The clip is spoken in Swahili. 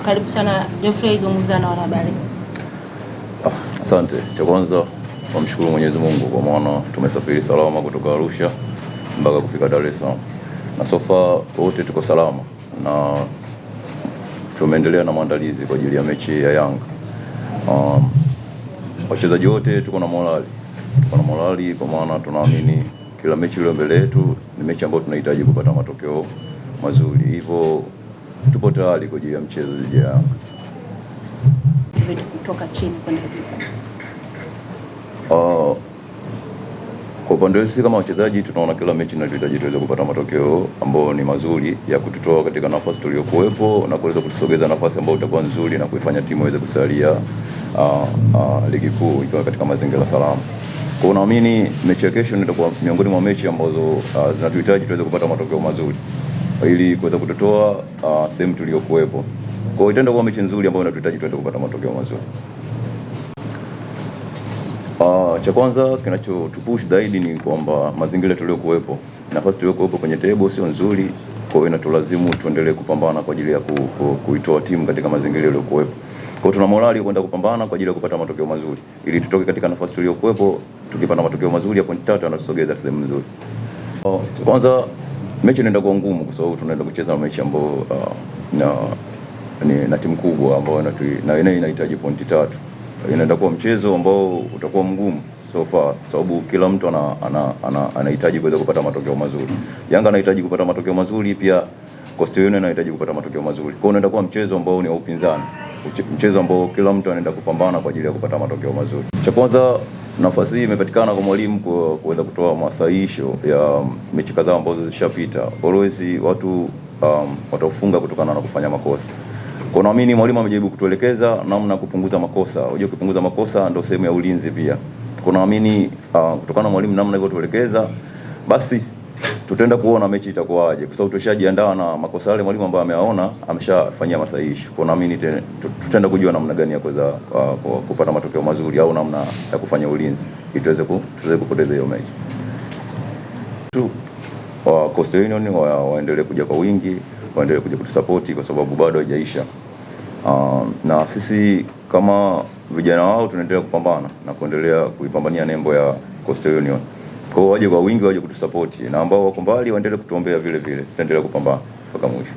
Karibu sana Geoffrey, zungumza na wanahabari. Asante. Cha kwanza tumshukuru Mwenyezi Mungu kwa maana tumesafiri salama kutoka Arusha mpaka kufika Dar es Salaam. Na so far wote tuko salama na tumeendelea na maandalizi kwa ajili ya mechi ya Yanga. Wachezaji wote tuko na morali. Tuko na morali kwa maana tunaamini kila mechi ile mbele yetu ni mechi ambayo tunahitaji kupata matokeo mazuri. Hivyo tupo tayari kwa ajili ya mchezo dhidi ya Yanga. Kutoka chini kwenda juu sana. Kwa upande wetu kama wachezaji tunaona kila mechi tunahitaji tuweze kupata matokeo ambayo ni mazuri ya kututoa katika nafasi tuliyokuepo na kuweza kutusogeza nafasi ambayo itakuwa nzuri na kuifanya timu iweze kusalia ligi kuu ikiwa katika mazingira salama. Kwa naamini mechi ya kesho itakuwa miongoni mwa mechi ambazo zinatuhitaji tuweze kupata matokeo mazuri ili kuweza kututoa sehemu tuliyokuepo. Kwa hiyo itaenda kuwa mechi nzuri ambayo inatuhitaji tuweze kupata matokeo mazuri. Cha kwanza kinachotupush zaidi ni kwamba mazingira tuliyokuepo, nafasi tuliyokuepo kwenye table sio nzuri, kwa hiyo inatulazimu tuendelee kupambana kwa ajili ya kuitoa timu katika mazingira yaliyokuepo. Kwa hiyo tuna morali kwenda kupambana kwa ajili ya kupata matokeo mazuri ili tutoke katika nafasi tuliyokuepo, tukipata matokeo mazuri ya point 3 na tusogeze sehemu nzuri. Cha kwanza mechi inaenda kuwa ngumu kwa sababu tunaenda kucheza mechi ambayo na timu kubwa ambayo inahitaji pointi 3. Inaenda kuwa mchezo ambao utakuwa mgumu so far kwa sababu kila mtu anahitaji kuweza kupata matokeo mazuri. Yanga anahitaji kupata matokeo mazuri, pia Coastal Union anahitaji kupata matokeo mazuri. Kwa hiyo unaenda kuwa mchezo ambao ni wa upinzani. Mchezo ambao kila mtu anaenda kupambana kwa ajili ya kupata matokeo mazuri. Cha kwanza nafasi hii imepatikana kwa mwalimu kuweza kutoa masahihisho ya mechi kadhaa ambazo zilishapita. Always watu watafunga kutokana na kufanya makosa. Kwa naamini mwalimu amejaribu kutuelekeza namna kupunguza makosa. Unajua kupunguza makosa ndio sehemu ya ulinzi pia. Kwa naamini kutokana na mwalimu namna hivyo tuelekeza, basi tutaenda kuona mechi itakuwaje kwa sababu tushajiandaa na makosa yale mwalimu ambaye ameaona ameshafanyia masahihisho. Kwa naamini tutaenda kujua namna gani ya kuweza kupata matokeo mazuri au namna ya kufanya ulinzi ili tuweze kupoteza hiyo mechi. Coastal Union waendelee kuja kwa wingi, waendelee kuja kutusupport kwa sababu bado haijaisha. Na sisi kama vijana wao tunaendelea kupambana na kuendelea kuipambania nembo ya Coastal Union. Kwa hiyo waje kwa wingi, waje kutusupport na ambao wako mbali waendelee kutuombea vile vile. Tutaendelea kupambana mpaka mwisho.